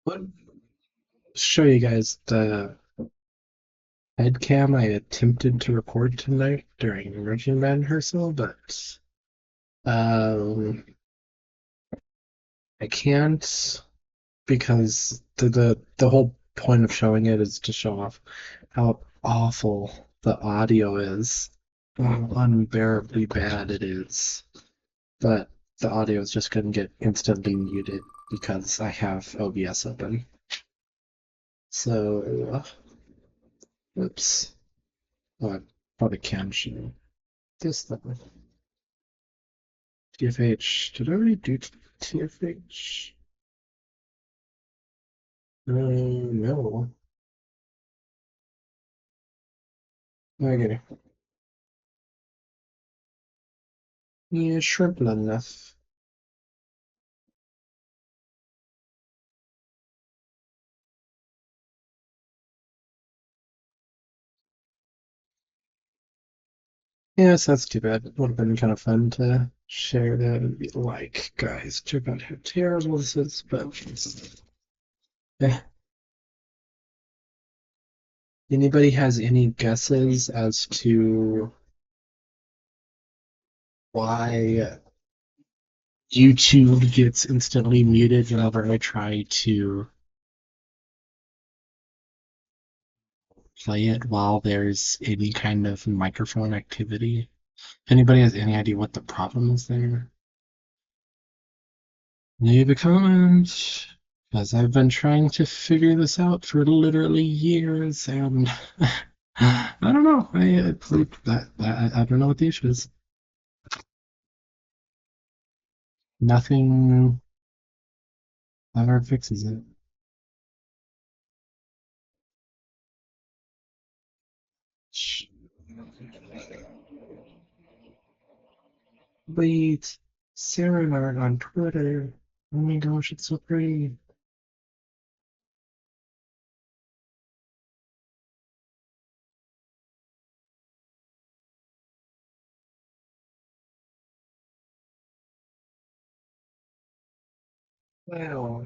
Let show you guys the head cam I attempted to record tonight during marching band rehearsal, but um, I can't because the whole point of showing it is to show off how awful the audio is, how unbearably bad it is. But the audio is just going to get instantly muted because I have OBS open. So, oops. Oh, I probably can show this thing. TFH. Did I already do TFH? No. Okay. Yeah, shrimp not enough. Yes, that's too bad. It would have been kind of fun to share that and be like, guys, check out how terrible this is, but eh. Anybody has any guesses as to why YouTube gets instantly muted whenever I try to play it while there's any kind of microphone activity? Anybody has any idea what the problem is there? Leave a comment, because I've been trying to figure this out for literally years, and I don't know. I don't know what the issue is. Nothing ever fixes it. Wait, Sarah art on Twitter. Oh my gosh, it's so pretty. Wow.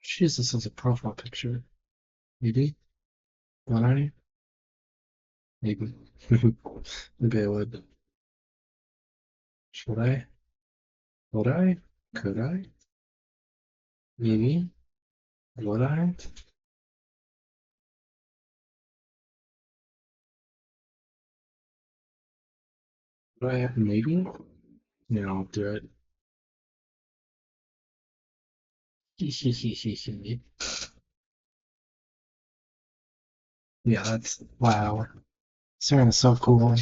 Jeez, this is a profile picture. Maybe? Would I? Maybe. Maybe I would. Should I? Would I? Could I? Maybe? Would I? Would I? Maybe? Yeah, I'll do it. Yeah, that's wow. Saren is so cool.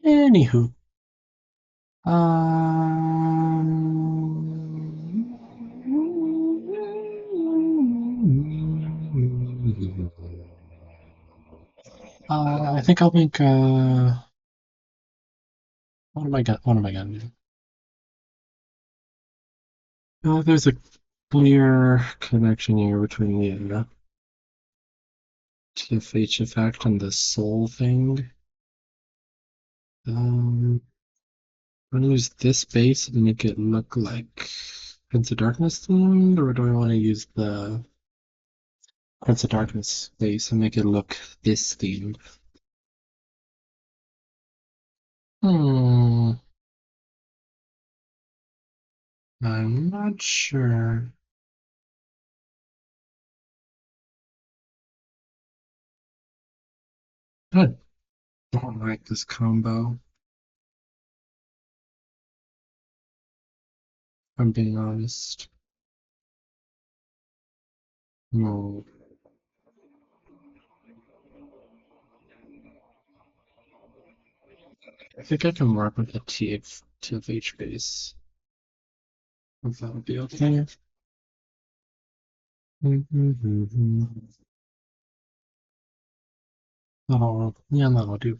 Anywho, I think I'll make what am I gonna do? There's a clear connection here between the TFH effect and the soul thing. I'm gonna use this base and make it look like Prince of Darkness themed, or do I want to use the Prince of Darkness base and make it look this themed? Hmm, I'm not sure. I don't like this combo, if I'm being honest. No, I think I can work with the TFH base. If that would be okay. Yeah, that'll do.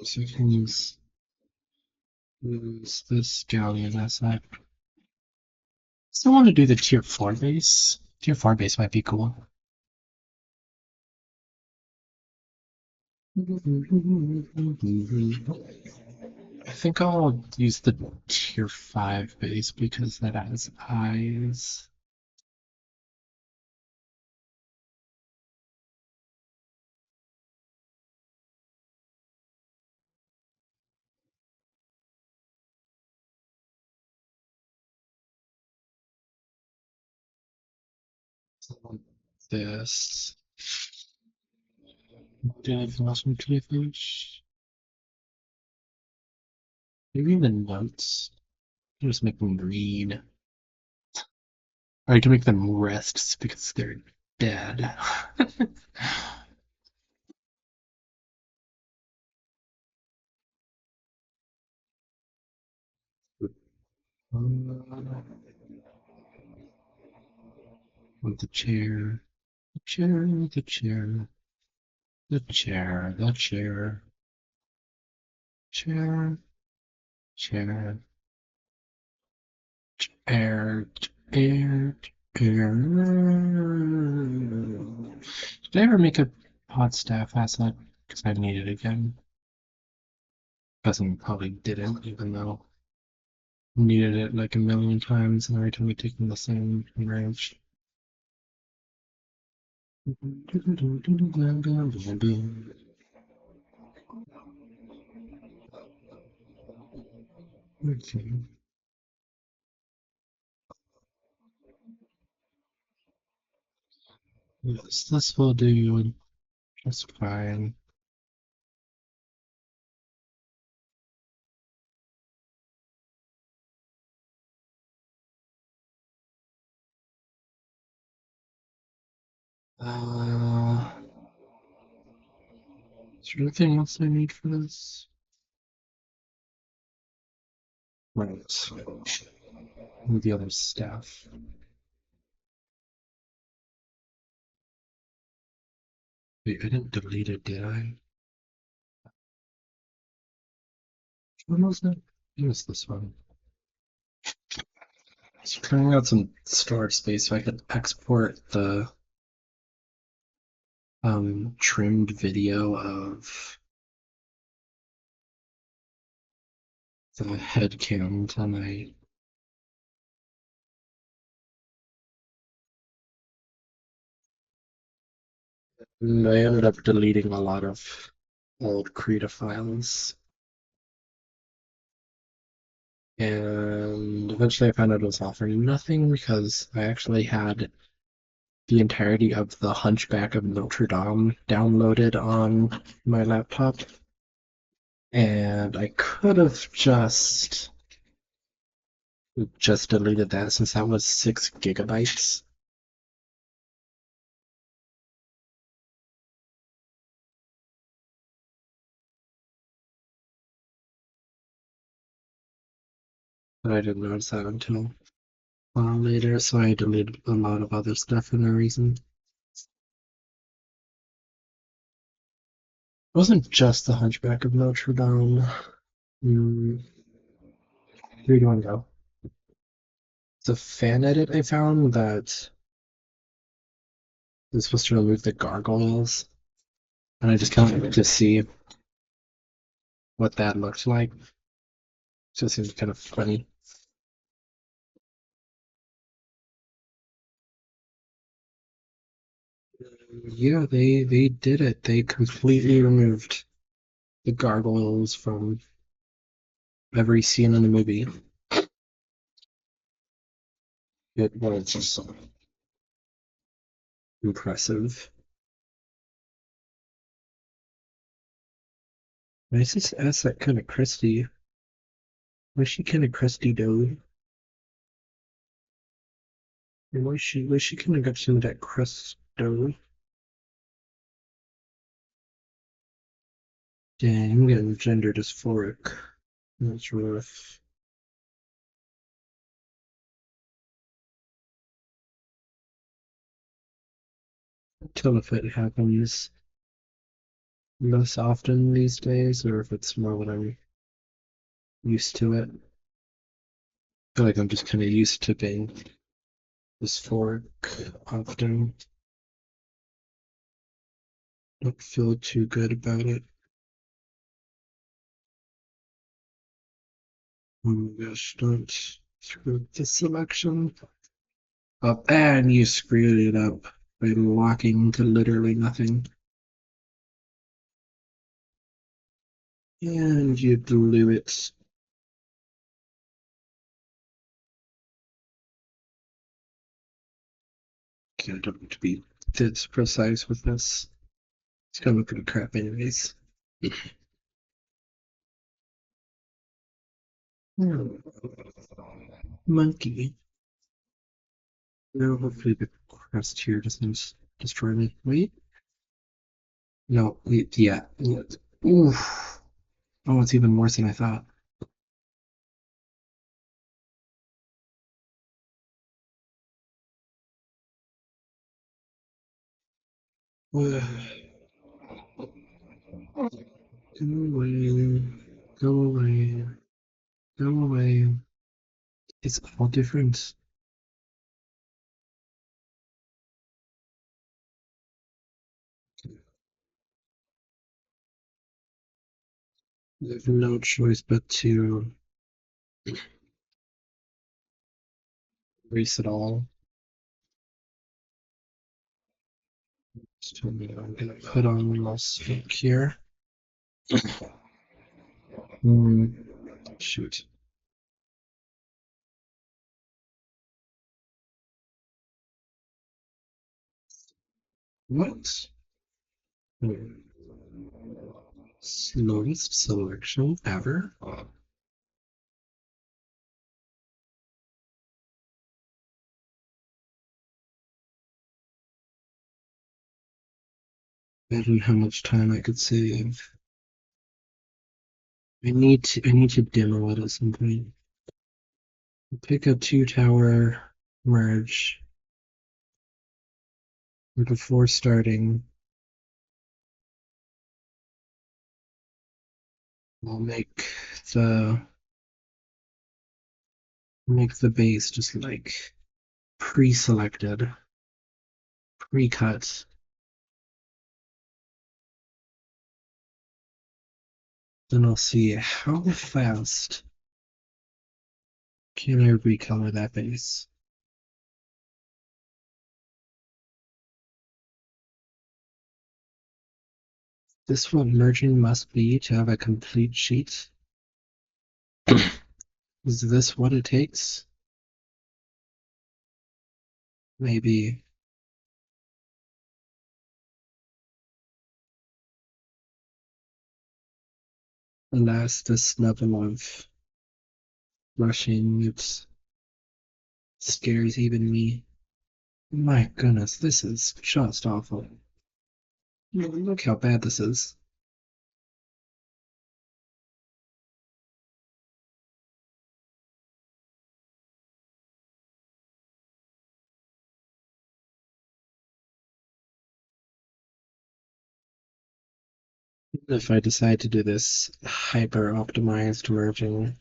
So we can use this galleon asset. Still want to do the tier 4 base. Tier 4 base might be cool. I think I'll use the tier 5 base because that has eyes. This. Do anything else from TFH? Maybe the notes. Just make them read. Or I can make them rest because they're dead. With the chair, the chair, the chair, the chair, the chair, chair, chair, chair, chair, chair. Did I ever make a pod staff asset? Because I need it again. Cousin probably didn't, even though I needed it like a million times, and every time we take them the same range. Okay. Yes, this will do just fine. Uh, is there anything else I need for this? Right. With the other staff. Wait, I didn't delete it, did I? Which one was that? It was this one. So clearing out some storage space so I could export the trimmed video of the head cam tonight. And I ended up deleting a lot of old Krita files. And eventually I found out it was all for nothing because I actually had the entirety of the Hunchback of Notre Dame downloaded on my laptop. And I could have just deleted that since that was 6 GB. But I didn't notice that until later, so I deleted a lot of other stuff for no reason. It wasn't just the Hunchback of Notre Dame. Hmm, where do you want to go? It's a fan edit I found that is supposed to remove the gargoyles, and I just kind of wanted to see what that looked like. So it seems kind of funny. Yeah, they did it. They completely removed the gargoyles from every scene in the movie. It was just impressive. Why is this asset kind of crusty? Why is she kind of crusty, though? Why she kind of got some of that crust, though? Dang, I'm getting gender dysphoric. That's rough. Until if it happens. less often these days, or if it's more when I'm used to it. I feel like I'm just kind of used to being dysphoric often. Don't feel too good about it. Oh my gosh, don't screw the selection up. And you screwed it up by locking to literally nothing. And you blew it. I don't need to be this precise with this. It's gonna look pretty crap anyways. Hmm. Monkey. No, hopefully the crest here doesn't destroy me. Wait. No, wait, yeah. Oof. Oh, it's even worse than I thought. Go away. Go away. Go away. It's all different. I have no choice but to erase it all. So I'm gonna put on my stick here. Hmm. Shoot. What? Hmm. Slowest selection ever? Imagine how much time I could save. I need to demo it at some point. Pick a two tower merge before starting. I'll the make the base just like pre-selected, pre-cut. Then I'll see how fast can I recolor that base. This what merging must be to have a complete sheet. Is this what it takes? Maybe. Alas, this level of rushing, it scares even me. My goodness, this is just awful. Look how bad this is. If I decide to do this hyper optimized merging,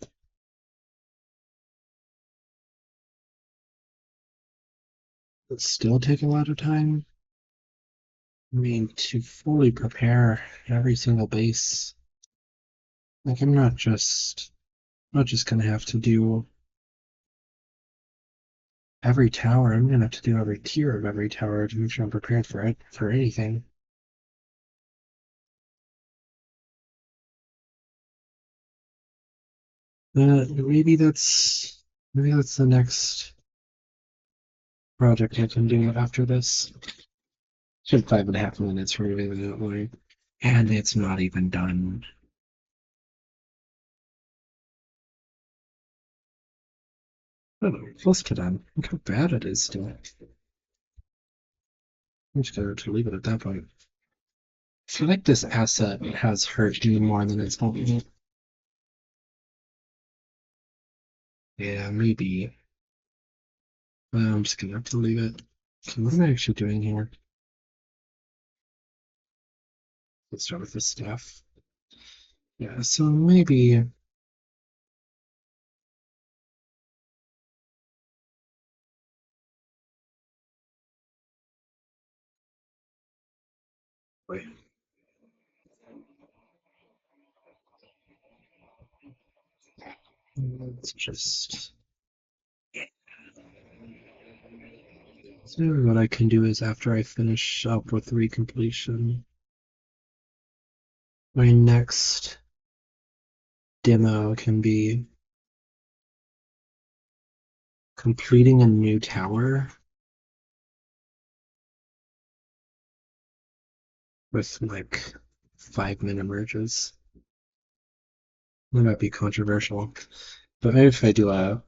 it'll still take a lot of time. I mean, to fully prepare every single base, like I'm not just gonna have to do every tower. I'm gonna have to do every tier of every tower to make sure I'm prepared for it for anything. Maybe that's the next project I can do after this. Should 5.5 minutes for me, evidently. And it's not even done. Oh, close to done. Look how bad it is still. I'm just going to leave it at that point. I feel like this asset has hurt me more than it's helped me. Yeah, maybe. I'm just gonna have to leave it. Okay, what am I actually doing here? Let's start with the staff. Yeah, so maybe. Wait. Let's just. So what I can do is after I finish up with recompletion, my next demo can be completing a new tower with like 5-minute merges. That might be controversial, but maybe if I do a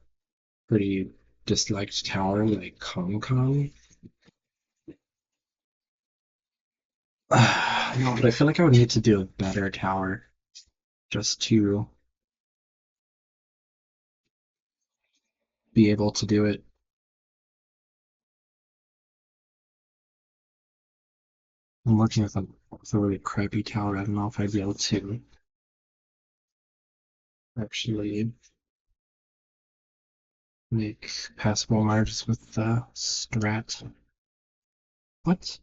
pretty disliked tower like Kong Kong. No, but I feel like I would need to do a better tower just to be able to do it. I'm looking with a really crappy tower. I don't know if I'd be able to actually make passable margins with the strat. What?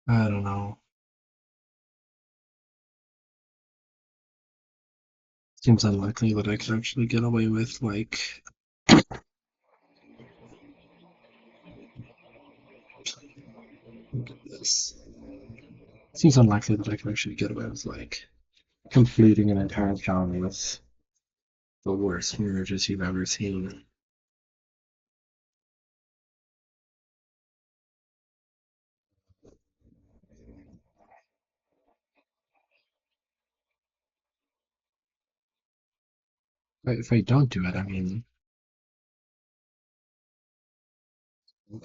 I don't know. Seems unlikely that I could actually get away with like. Look at this. Seems unlikely that I can actually get away with like completing an entire tower with the worst merges you've ever seen. But if I don't do it, I mean,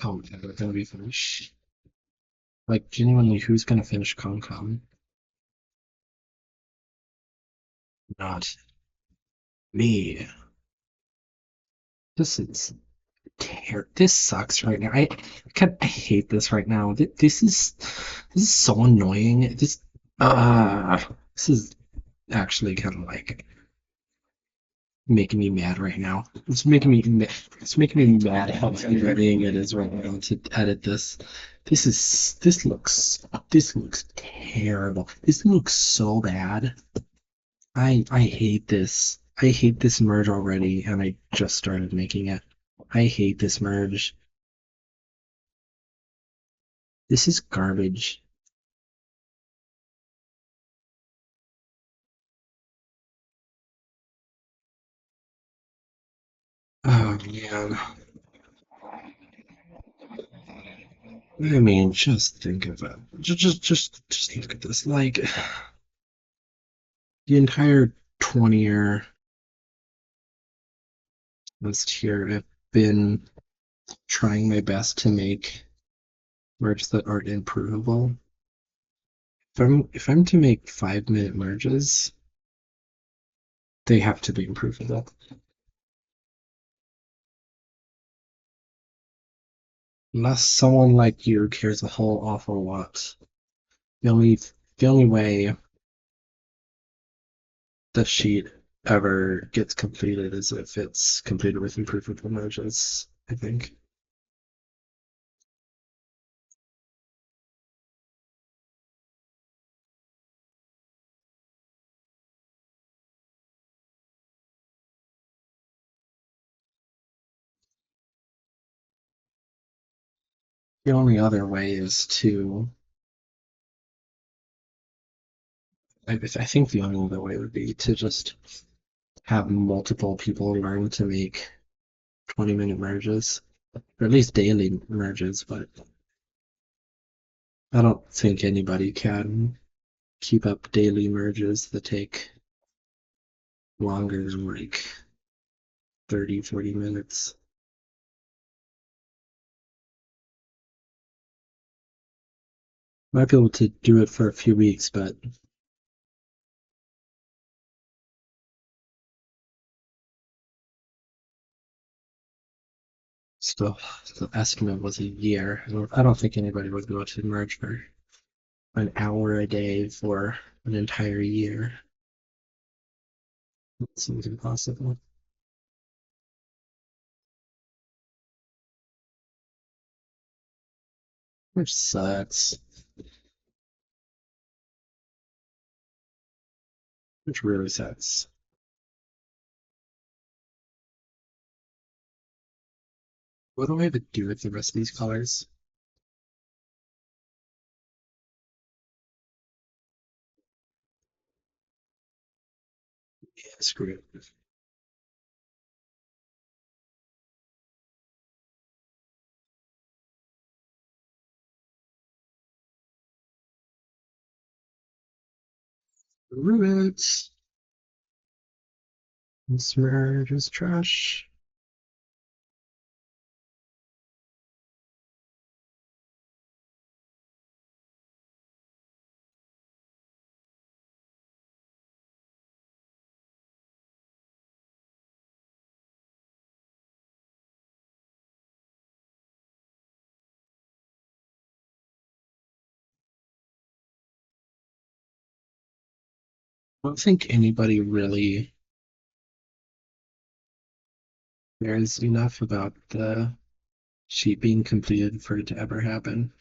oh, they're gonna be finished. Like, genuinely, who's gonna finish Concom? Not me. This is This sucks right now. I hate this right now. This is so annoying. This is actually kind of like making me mad right now. It's making me mad how aggravating it is right now to edit this. This looks terrible. This looks so bad. I hate this. I hate this merge already, and I just started making it. I hate this merge. This is garbage. Oh man. I mean, just think of it. Just look at this. Like the entire 20-year list here, I've been trying my best to make merges that aren't improvable. If I'm to make 5-minute merges, they have to be improvable. Unless someone like you cares a whole awful lot. The only the only way the sheet ever gets completed is if it's completed with improvable merges, I think. The only other way is to I think the only other way would be to just have multiple people learn to make 20-minute merges, or at least daily merges, but I don't think anybody can keep up daily merges that take longer than like 30, 40 minutes. Might be able to do it for a few weeks, but Still, the estimate was a year. I don't think anybody would go to merge for an hour a day for an entire year. It seems impossible. Which sucks. Which really sucks. What do I have to do with the rest of these colors? Yeah, screw it. Screw it. This merge is trash. I don't think anybody really cares enough about the sheet being completed for it to ever happen.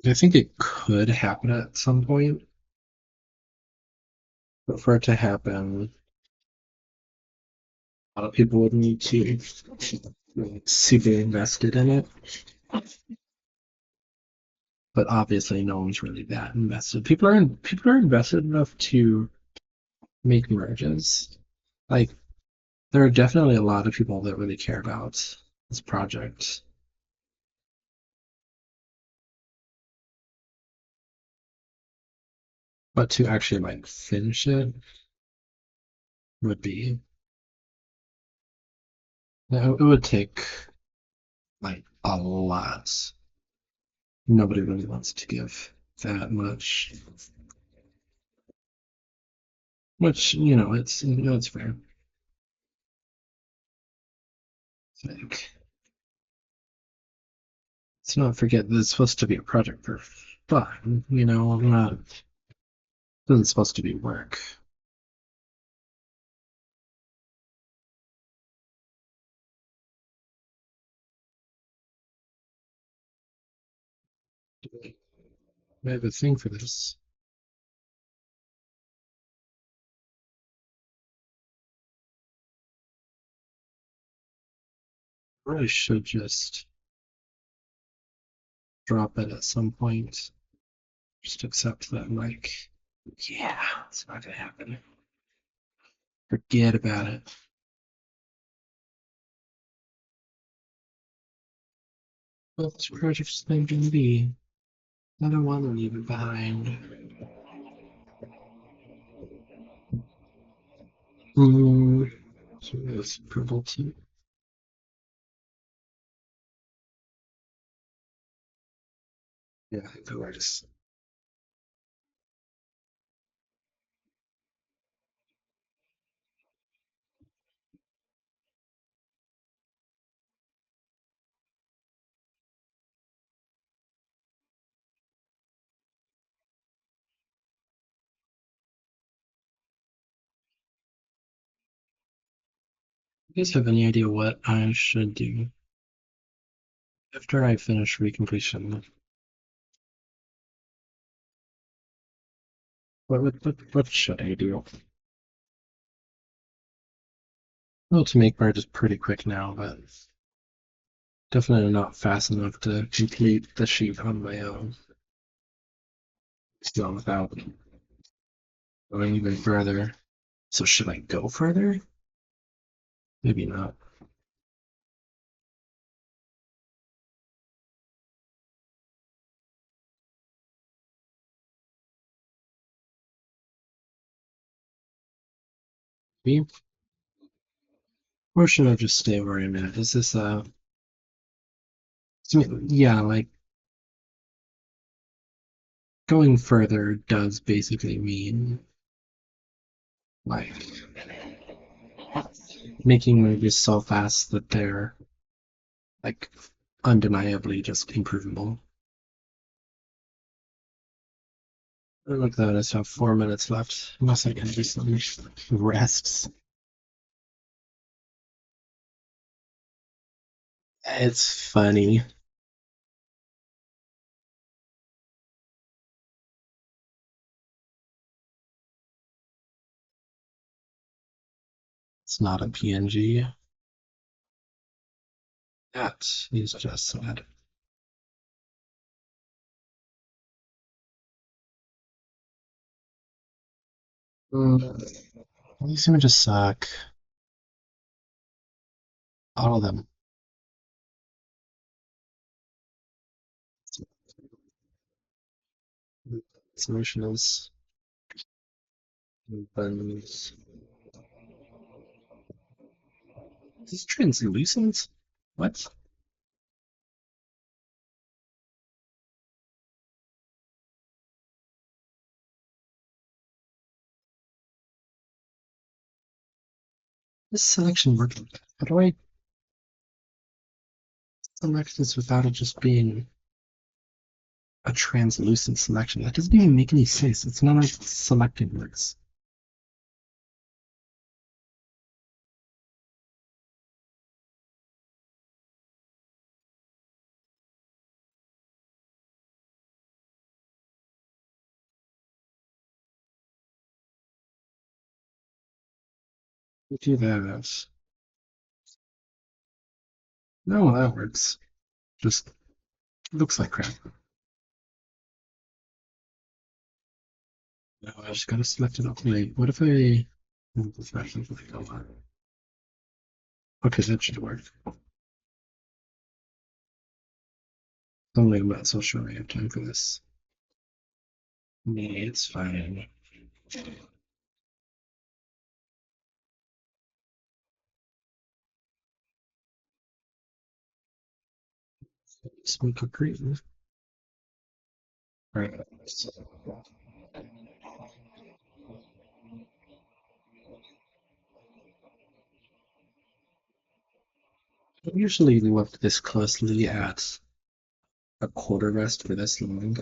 I think it could happen at some point, but for it to happen, a lot of people would need to like, super invested in it. But obviously, no one's really that invested. People are invested enough to make merges. Like there are definitely a lot of people that really care about this project, but to actually like finish it would be it would take like a lot. Nobody really wants to give that much, which it's fair. Like, let's not forget that it's supposed to be a project for fun. I'm not. It isn't supposed to be work. I have a thing for this. I really should just drop it at some point. Just accept that, like, yeah, it's not gonna happen. Forget about it. Well, this project's not gonna be. I don't want to leave it behind. Hmm. So it's approval too. Yeah, of course. You guys have any idea what I should do after I finish recompletion? What should I do? Well, to make merge is pretty quick now, but definitely not fast enough to complete the sheet on my own. Still without going even further. So should I go further? Maybe not. Maybe. Or should I just stay where I'm at? Is this yeah, like going further does basically mean like making movies so fast that they're like undeniably just improvable. Look at that, I still have 4 minutes left. Unless I can do some rests. It's funny. It's not a PNG. That is just sad. These images suck. All of them. Solutions. Buttons. Is this translucent? What? This selection working? How do I select this without it just being a translucent selection? That doesn't even make any sense. It's not like selecting works. Do that. No, that works. Just looks like crap. No, I just gotta select it up. Wait, what if I move the threshold? Okay, that should work. Only I'm not so sure I have time for this. Nee, it's fine. Smoke a green. Right. I usually look this closely at a quarter rest for this long.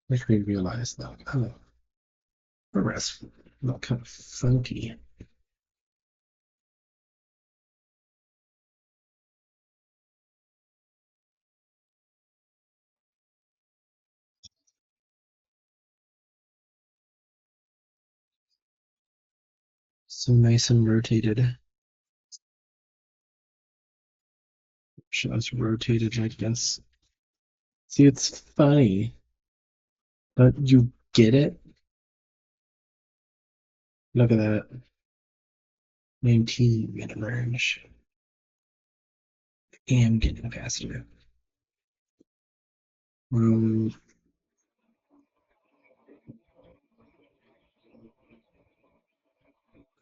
Make me realize that a rest look kind of funky. So nice and rotated. Shows rotated like this. See, it's funny, but you get it. Look at that. 19 minute range. And getting faster. Um,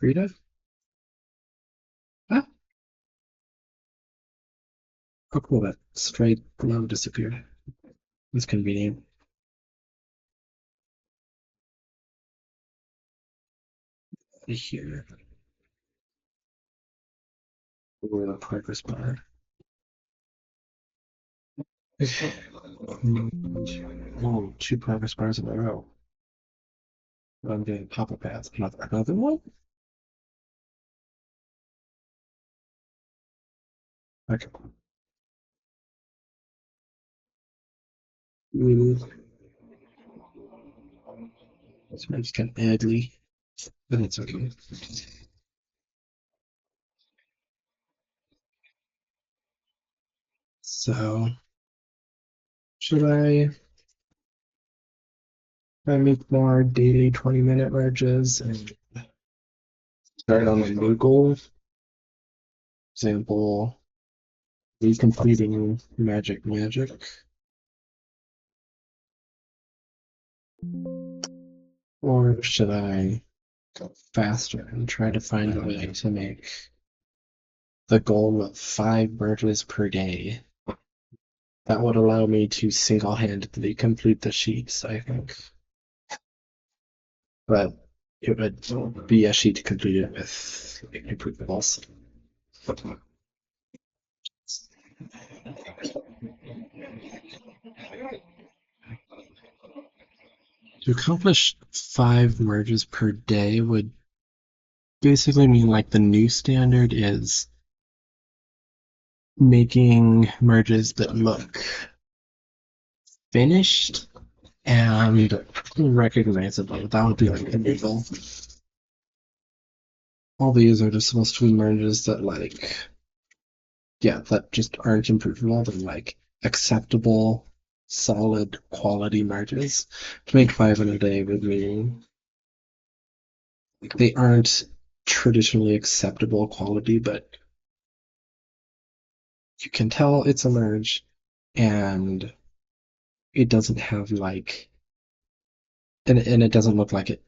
Rita? Ah, oh cool, that straight glow disappeared. That's convenient. Here. Over the progress bar. Oh, two progress bars in a row. I'm getting pop-up ads. Another one? Okay. Mm, this one's kind of ugly, but it's okay. So, should I make more daily 20-minute merges and start on a new goal? Example, recompleting magic. Or should I go faster and try to find a way to make the goal of 5 merges per day? That would allow me to single-handedly complete the sheets, I think. But it would be a sheet completed with improvables. To accomplish 5 merges per day would basically mean like the new standard is making merges that look finished and recognizable. That would be like the new goal. All these are just supposed to be merges that like, yeah, that just aren't improvable. They're like acceptable, solid quality merges. To make 5 in a day would mean like, they aren't traditionally acceptable quality, but you can tell it's a merge and it doesn't have like and it doesn't look like it.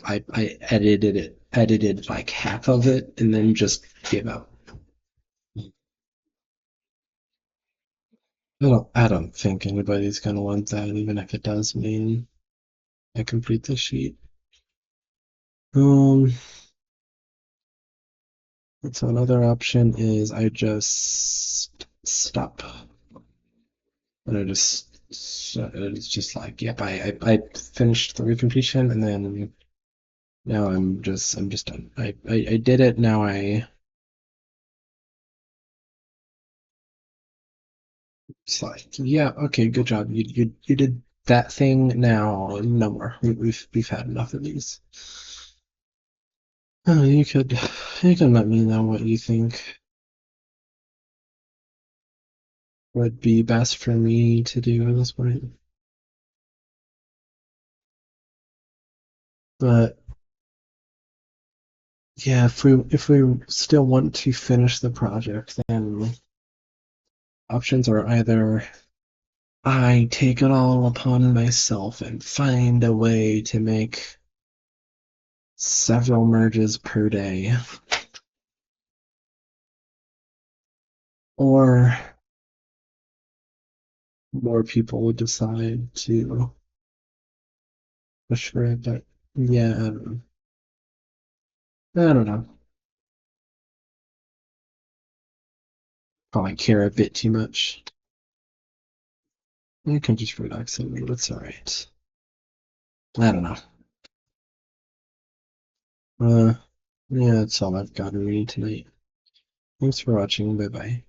I edited like half of it and then just gave up. I don't think anybody's gonna want that, even if it does mean I complete the sheet. Um, so another option is I just stop. And it's just like, yep, I finished the recompletion and then now I'm just done. I did it. Now it's like, yeah, okay, good job. You did that thing. Now no more. We've had enough of these. You can let me know what you think would be best for me to do at this point. But yeah, if we still want to finish the project, then options are either I take it all upon myself and find a way to make several merges per day, or more people would decide to push for it. But yeah, I don't know. Probably care a bit too much. You can just relax a little. It's all right. I don't know. Uh, yeah, that's all I've got to read tonight. Thanks for watching. Bye bye.